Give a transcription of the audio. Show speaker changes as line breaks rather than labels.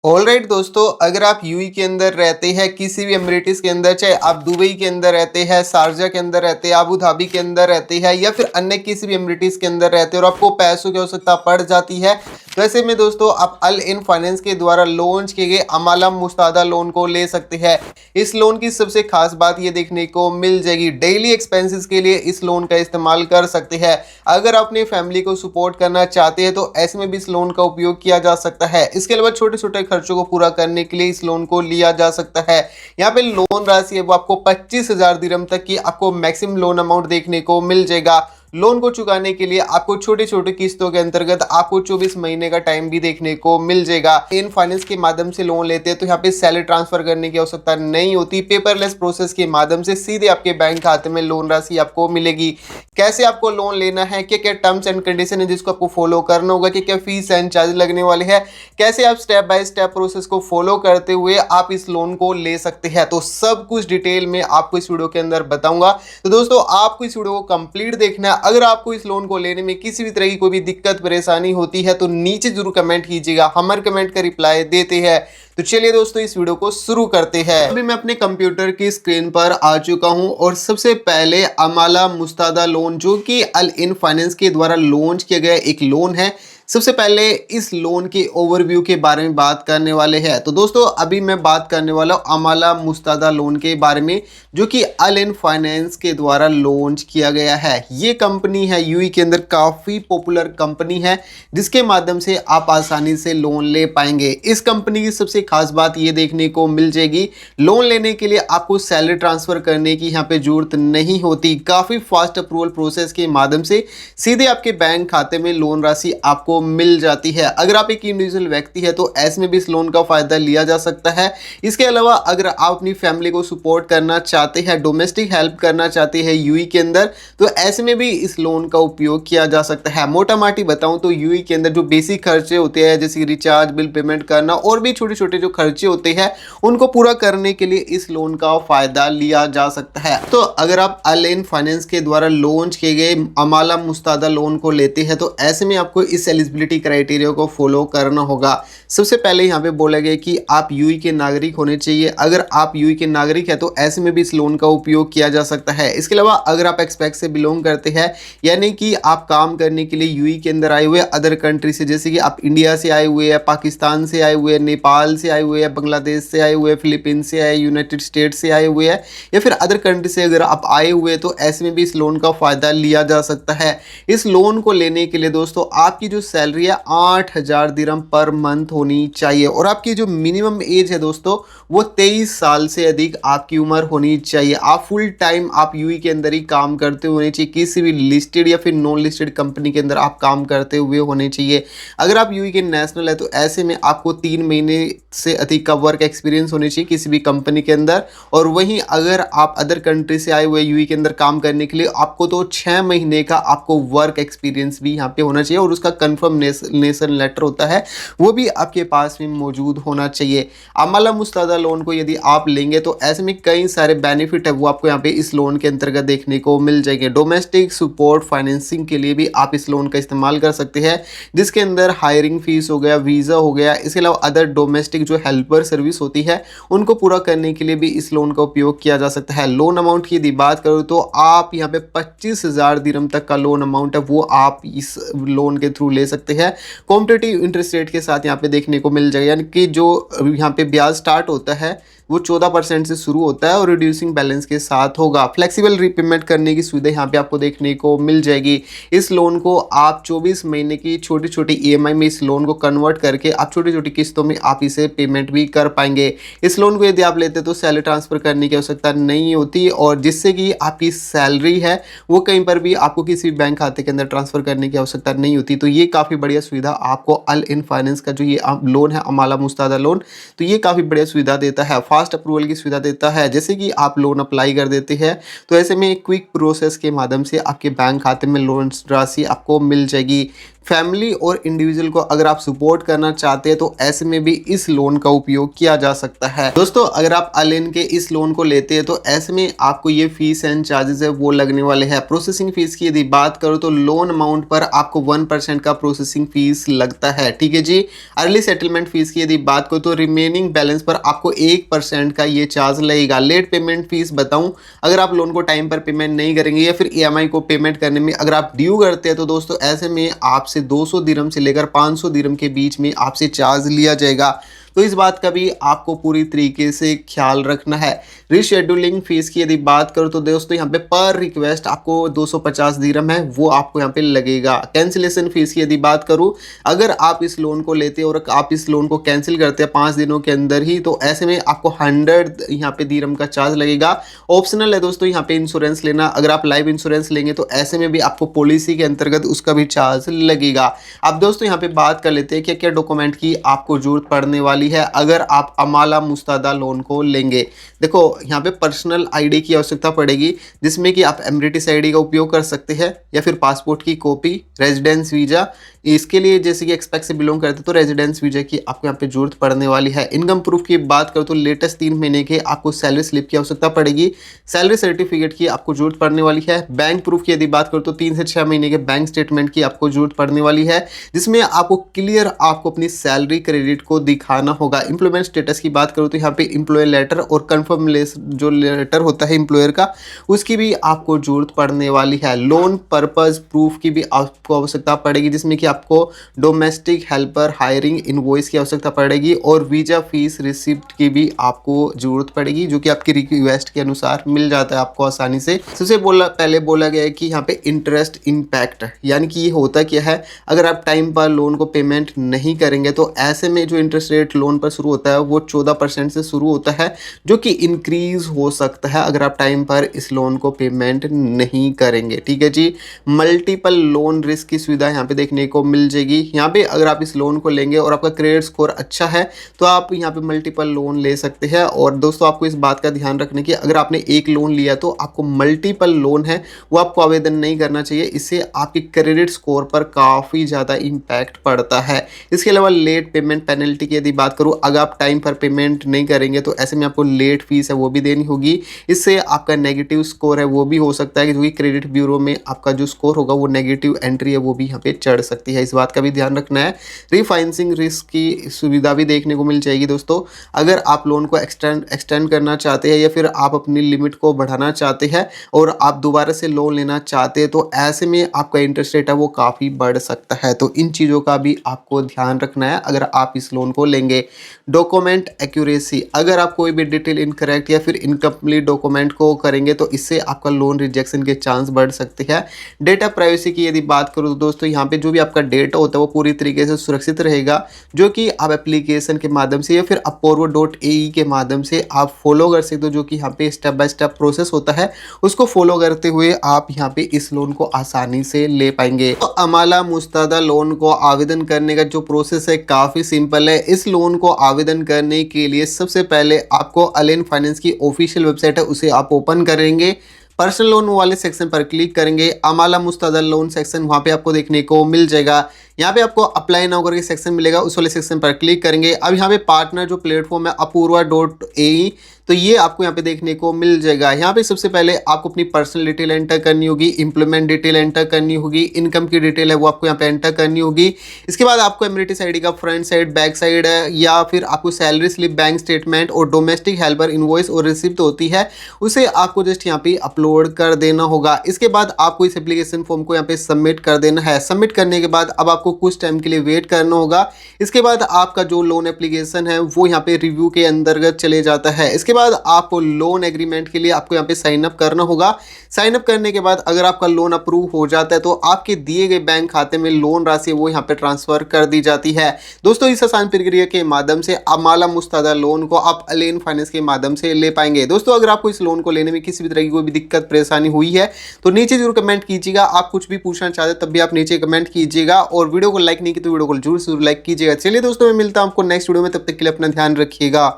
Alright दोस्तों, अगर आप यूएई के अंदर रहते हैं, किसी भी एमिरेट्स के अंदर, चाहे आप दुबई के अंदर रहते हैं, शारजा के अंदर रहते हैं, अबू धाबी के अंदर रहते हैं या फिर अन्य किसी भी एमिरेट्स के अंदर रहते हैं और आपको पैसों की आवश्यकता पड़ जाती है, तो ऐसे में दोस्तों आप अल इन फाइनेंस के द्वारा लॉन्च किए गए अमाला मुस्तादा लोन को ले सकते हैं। इस लोन की सबसे खास बात ये देखने को मिल जाएगी, डेली एक्सपेंसेस के लिए इस लोन का इस्तेमाल कर सकते हैं। अगर आप अपनी फैमिली को सपोर्ट करना चाहते हैं तो ऐसे में भी इस लोन का उपयोग किया जा सकता है। इसके अलावा छोटे छोटे खर्चों को पूरा करने के लिए इस लोन को लिया जा सकता है। यहाँ पे लोन राशि है वो आपको 25,000 दिरहम तक की आपको मैक्सिमम लोन अमाउंट देखने को मिल जाएगा। लोन को चुकाने के लिए आपको छोटे छोटे किस्तों के अंतर्गत आपको 24 महीने का टाइम भी देखने को मिल जाएगा। इन फाइनेंस के माध्यम से लोन लेते हैं तो यहाँ पे सैलरी ट्रांसफर करने की आवश्यकता नहीं होती। पेपरलेस प्रोसेस के माध्यम से सीधे आपके बैंक खाते में लोन राशि आपको मिलेगी। कैसे आपको लोन लेना है, क्या क्या टर्म्स एंड कंडीशन है जिसको आपको फॉलो करना होगा, क्या क्या फीस एंड चार्ज लगने वाले हैं, कैसे आप स्टेप बाय स्टेप प्रोसेस को फॉलो करते हुए आप इस लोन को ले सकते हैं, तो सब कुछ डिटेल में आपको इस वीडियो के अंदर बताऊंगा। तो दोस्तों आपको इस वीडियो को कंप्लीट देखना है। अगर आपको इस लोन को लेने में किसी भी तरह की कोई भी दिक्कत परेशानी होती है तो नीचे जरूर कमेंट कीजिएगा, हमारे कमेंट का रिप्लाई देते हैं। तो चलिए दोस्तों इस वीडियो को शुरू करते हैं। अभी मैं अपने कंप्यूटर की स्क्रीन पर आ चुका हूं और सबसे पहले अमाला मुस्तादा लोन जो कि अल इन फाइनेंस के द्वारा लॉन्च किया गया एक लोन है, सबसे पहले इस लोन के ओवरव्यू के बारे में बात करने वाले हैं। तो दोस्तों अभी मैं बात करने वाला हूं अमाला मुस्तादा लोन के बारे में जो कि अल इन फाइनेंस के द्वारा लॉन्च किया गया है। ये कंपनी है यूएई के अंदर काफ़ी पॉपुलर कंपनी है जिसके माध्यम से आप आसानी से लोन ले पाएंगे। इस कंपनी की सबसे खास बात ये देखने को मिल जाएगी, लोन लेने के लिए आपको सैलरी ट्रांसफर करने की यहाँ पे जरूरत नहीं होती। काफ़ी फास्ट अप्रूवल प्रोसेस के माध्यम से सीधे आपके बैंक खाते में लोन राशि आपको मिल जाती है। अगर आप एक इंडिविजुअल व्यक्ति है तो ऐसे में भी इस लोन का फायदा लिया जा सकता है। इसके अलावा अगर आप अपनी फैमिली को सपोर्ट करना चाहते हैं, डोमेस्टिक हेल्प करना चाहते हैं यूएई के अंदर, तो ऐसे में भी इस लोन का उपयोग किया जा सकता है। मोटा माटी बताऊं तो यूएई के अंदर जो बेसिक खर्चे होते हैं जैसे रिचार्ज, बिल पेमेंट करना और भी छोटे छोटे जो खर्चे होते हैं उनको पूरा करने के लिए इस लोन का फायदा लिया जा सकता है। तो अगर आप अल इन फाइनेंस के द्वारा लॉन्च किए गए अमाला मुस्तादा लोन को लेते हैं तो ऐसे में आपको इस एलिजिबिलिटी क्राइटेरिया को फॉलो करना होगा। सबसे पहले यहाँ पे बोला गया कि आप यूएई के नागरिक होने चाहिए। अगर आप यूएई के नागरिक है तो ऐसे में भी इस लोन का उपयोग किया जा सकता है। इसके अलावा अगर आप एक्सपेक्ट से बिलोंग करते हैं, यानी कि आप काम करने के लिए यूएई के अंदर आए हुए अदर कंट्री से, जैसे कि आप इंडिया से आए हुए हैं, पाकिस्तान से आए हुए हैं, नेपाल से आए हुए हैं, बांग्लादेश से आए हुए हैं, फिलीपींस से आए, यूनाइटेड स्टेट से आए हुए हैं या फिर अदर कंट्री से अगर आप आए हुए हैं तो ऐसे में भी इस लोन का फायदा लिया जा सकता है। इस लोन को लेने के लिए दोस्तों आपकी जो सैलरी है 8,000 दिरहम पर मंथ होनी चाहिए और आपकी जो मिनिमम एज है दोस्तों वो 23 साल से अधिक आपकी उम्र होनी चाहिए। आप फुल टाइम आप यूएई के अंदर ही काम करते होने चाहिए, किसी भी लिस्टेड या फिर नॉन लिस्टेड कंपनी के अंदर आप काम करते हुए होने चाहिए। अगर आप यूएई के नेशनल है तो ऐसे में आपको 3 महीने से अधिक का वर्क एक्सपीरियंस होनी चाहिए किसी भी कंपनी के अंदर। और वहीं अगर आप अदर कंट्री से आए हुए यूएई के अंदर काम करने के लिए आपको तो 6 महीने का आपको वर्क एक्सपीरियंस भी यहाँ पे होना चाहिए और उसका कन्फर्मेशन लेटर होता है वो भी आपके पास में मौजूद होना चाहिए। अमाला मुस्तादा लोन को यदि आप लेंगे तो ऐसे में कई सारे बेनिफिट है वो आपको यहाँ पे इस लोन के अंतर्गत देखने को मिल जाएंगे। डोमेस्टिक सपोर्ट फाइनेंसिंग के लिए भी आप इस लोन का इस्तेमाल कर सकते हैं जिसके अंदर हायरिंग फीस हो गया, वीज़ा हो गया, इसके अलावा अदर डोमेस्टिक जो हेल्पर सर्विस होती है उनको पूरा करने के लिए भी इस लोन का उपयोग किया जा सकता है। लोन अमाउंट की यदि बात करूँ तो आप यहाँ पे 25,000 दिरहम तक का लोन अमाउंट है वो आप इस लोन के थ्रू ले सकते हैं। कॉम्पिटिटिव इंटरेस्ट रेट के साथ यहाँ पे देखने को मिल जाएगा, यानी कि जो यहाँ पे ब्याज स्टार्ट होता है वो 14% से शुरू होता है और रिड्यूसिंग बैलेंस के साथ होगा। फ्लेक्सिबल रीपेमेंट करने की सुविधा यहाँ पे आपको देखने को मिल जाएगी। इस लोन को आप 24 महीने की छोटी छोटी ईएमआई में इस लोन को कन्वर्ट करके आप छोटी छोटी किस्तों में आप इसे पेमेंट भी कर पाएंगे। इस लोन को यदि आप लेते तो सैलरी ट्रांसफर करने की आवश्यकता नहीं होती और जिससे कि आपकी सैलरी है वो कहीं पर भी आपको किसी बैंक खाते के अंदर ट्रांसफर करने की आवश्यकता नहीं होती। तो ये काफ़ी बढ़िया सुविधा आपको अल इन फाइनेंस का जो ये लोन है अमाला मुस्तादा लोन, तो ये काफ़ी बढ़िया सुविधा देता है, फास्ट अप्रूवल की सुविधा देता है। जैसे कि आप लोन अप्लाई कर देते हैं तो ऐसे में क्विक प्रोसेस के माध्यम से आपके बैंक खाते में लोन राशि आपको मिल जाएगी। फैमिली और इंडिविजुअल को अगर आप सपोर्ट करना चाहते हैं तो ऐसे में भी इस लोन का उपयोग किया जा सकता है। दोस्तों अगर आप अलेन के इस लोन को लेते हैं तो ऐसे में आपको ये फीस एंड चार्जेस है वो लगने वाले हैं। प्रोसेसिंग फीस की यदि बात करो तो लोन अमाउंट पर आपको 1% का प्रोसेसिंग फीस लगता है, ठीक है जी। अर्ली सेटलमेंट फीस की यदि बात करो तो रिमेनिंग बैलेंस पर आपको 1% का ये चार्ज लगेगा। लेट पेमेंट फीस बताऊं, अगर आप लोन को टाइम पर पेमेंट नहीं करेंगे या फिर ईएमआई को पेमेंट करने में अगर आप ड्यू करते हैं तो दोस्तों ऐसे में आपसे 200 दिरहम से लेकर 500 दिरहम के बीच में आपसे चार्ज लिया जाएगा। तो इस बात का भी आपको पूरी तरीके से ख्याल रखना है। रीशेड्यूलिंग फीस की यदि बात करो तो दोस्तों यहाँ पे पर रिक्वेस्ट आपको 250 दिरहम है वो आपको यहाँ पे लगेगा। कैंसिलेशन फीस की यदि बात करूँ, अगर आप इस लोन को लेते हैं और आप इस लोन को कैंसिल करते हैं 5 दिनों के अंदर ही तो ऐसे में आपको 100 यहाँ पे दिरहम का चार्ज लगेगा। ऑप्शनल है दोस्तों यहाँ पे इंश्योरेंस लेना, अगर आप लाइफ इंश्योरेंस लेंगे तो ऐसे में भी आपको पॉलिसी के अंतर्गत उसका भी चार्ज लगेगा। अब दोस्तों यहाँ पे बात कर लेते हैं क्या क्या डॉक्यूमेंट की आपको जरूरत पड़ने वाली है अगर आप अमाला मुस्तादा लोन को लेंगे। देखो यहाँ पे पर्सनल आईडी की आवश्यकता पड़ेगी जिसमें कि आप एमरेटिस आईडी का उपयोग कर सकते हैं या फिर पासपोर्ट की कॉपी, रेजिडेंस वीजा, इसके लिए जैसे कि एक्सपेक्ट से बिलोंग करते तो रेजिडेंस वीजा की आपको यहाँ पे जरूरत पड़ने वाली है। इनकम प्रूफ की बात करो तो लेटेस्ट 3 महीने के आपको सैलरी स्लिप की आवश्यकता पड़ेगी, सैलरी सर्टिफिकेट की आपको जरूरत पड़ने वाली है। बैंक प्रूफ की यदि बात करो तो 3 से 6 महीने के बैंक स्टेटमेंट की आपको जरूरत पड़ने वाली है जिसमें आपको क्लियर आपको अपनी सैलरी क्रेडिट को दिखाना होगा। एम्प्लॉयमेंट स्टेटस की बात करो तो यहाँ पे एम्प्लॉयर लेटर और कंफर्म जो लेटर होता है एम्प्लॉयर का उसकी भी आपको जरूरत पड़ने वाली है। लोन पर्पस प्रूफ की भी आपको आवश्यकता पड़ेगी जिसमें कि आपको डोमेस्टिक हेल्पर हायरिंग इनवॉइस की आवश्यकता पड़ेगी और वीजा फीस रिसिप्ट की भी आपको जरूरत पड़ेगी जो कि आपकी रिक्वेस्ट के अनुसार मिल जाता है आपको आसानी से। सबसे पहले बोला गया है कि यहाँ पे इंटरेस्ट इम्पैक्ट यानी कि ये होता क्या है, अगर आप टाइम पर लोन को पेमेंट नहीं करेंगे तो ऐसे में जो इंटरेस्ट रेट लोन पर शुरू होता है वो 14% से शुरू होता है जो कि इंक्रीज हो सकता है अगर आप टाइम पर इस लोन को पेमेंट नहीं करेंगे, ठीक है जी। मल्टीपल लोन रिस्क की सुविधा यहाँ पे देखने को मिल जाएगी। यहाँ पे अगर आप इस लोन को लेंगे और आपका क्रेडिट स्कोर अच्छा है तो आप यहाँ पे मल्टीपल लोन ले सकते हैं। और दोस्तों आपको इस बात का ध्यान रखना कि अगर आपने एक लोन लिया तो आपको मल्टीपल लोन है वो आपको आवेदन नहीं करना चाहिए, इससे आपके क्रेडिट स्कोर पर काफ़ी ज़्यादा इम्पैक्ट पड़ता है। इसके अलावा लेट पेमेंट पेनल्टी की यदि बात करूँ, अगर आप टाइम पर पेमेंट नहीं करेंगे तो ऐसे में आपको लेट फीस है वो भी देनी होगी, इससे आपका नेगेटिव स्कोर है वो भी हो सकता है क्योंकि क्रेडिट ब्यूरो में आपका जो स्कोर होगा वो नेगेटिव एंट्री है वो भी यहाँ पे चढ़ सकती है। इस बात का भी ध्यान रखना है। रिफाइनेंसिंग रिस्क की सुविधा भी देखने को मिल जाएगी दोस्तों, अगर आप लोन को एक्सटेंड करना चाहते हैं या फिर आप अपनी लिमिट को बढ़ाना चाहते हैं और आप दोबारा से लोन लेना चाहते हैं तो ऐसे में आपका इंटरेस्ट रेट है वो काफ़ी बढ़ सकता है। तो इन चीज़ों का भी आपको ध्यान रखना है अगर आप इस लोन को लेंगे। डॉक्यूमेंट एक्यूरेसी, अगर आप कोई भी डिटेल इनकरेक्ट या फिर इनकम्प्लीट डॉक्यूमेंट को करेंगे तो इससे आपका लोन रिजेक्शन के चांस बढ़ सकते हैं। डेटा प्राइवेसी की यदि बात करूँ तो दोस्तों यहाँ पे जो भी आपका डेटा होता है वो पूरी तरीके से सुरक्षित रहेगा जो कि आप एप्लीकेशन के माध्यम से या फिर aporvo.ae के माध्यम से आप फॉलो कर सकते हो, जो कि यहाँ पे स्टेप बाय स्टेप प्रोसेस होता है उसको फॉलो करते हुए आप यहाँ पे इस लोन को आसानी से ले पाएंगे। तो अमाला मुस्तादा लोन को आवेदन करने का जो प्रोसेस है काफ़ी सिंपल है। इस लोन को आवेदन करने के लिए सबसे पहले आपको अलेन फाइनेंस की ऑफिशियल वेबसाइट है उसे आप ओपन करेंगे, पर्सनल लोन वाले सेक्शन पर क्लिक करेंगे, अमाला मुस्तादा लोन सेक्शन वहाँ पे आपको देखने को मिल जाएगा। यहाँ पे आपको अप्लाई नाउ करके सेक्शन मिलेगा, उस वाले सेक्शन पर क्लिक करेंगे। अब यहाँ पे पार्टनर जो प्लेटफॉर्म है aporva.ae तो ये आपको यहाँ पे देखने को मिल जाएगा। यहाँ पे सबसे पहले आपको अपनी पर्सनल डिटेल एंटर करनी होगी, एम्प्लॉयमेंट डिटेल एंटर करनी होगी, इनकम की डिटेल है वो आपको यहाँ पे एंटर करनी होगी। इसके बाद आपको एमरेटिस आईडी का फ्रंट साइड बैक साइड है या फिर आपको सैलरी स्लिप, बैंक स्टेटमेंट और डोमेस्टिक हेल्पर इनवॉइस और रिसिप्ट होती है उसे आपको जस्ट यहाँ पे अपलोड कर देना होगा। इसके बाद आपको इस एप्लीकेशन फॉर्म को यहाँ पे सबमिट कर देना है। सबमिट करने के बाद अब आपको कुछ टाइम के लिए वेट करना होगा। इसके बाद आपका जो लोन एप्लीकेशन है वो यहाँ पे रिव्यू के अंतर्गत चले जाता है। इसके बाद आपको लोन एग्रीमेंट के लिए आपको यहाँ पे साइन अप करना होगा। साइन अप करने के बाद अगर आपका लोन अप्रूव हो जाता है तो आपके दिए गए बैंक खाते में लोन राशि वो यहाँ पे ट्रांसफर कर दी जाती है। दोस्तों इस आसान प्रक्रिया के माध्यम से अमाला मुस्तादा लोन को आप अलेन फाइनेंस के माध्यम से ले पाएंगे। दोस्तों अगर आपको इस लोन को लेने में किसी भी तरह की कोई भी दिक्कत परेशानी हुई है तो नीचे जरूर कमेंट कीजिएगा। आप कुछ भी पूछना चाहते तब भी आप नीचे कमेंट कीजिएगा और वीडियो को लाइक नहीं की तो वीडियो को जरूर लाइक कीजिएगा। चलिए दोस्तों मैं मिलता हूं आपको नेक्स्ट वीडियो में, तब तक के लिए अपना ध्यान रखिएगा।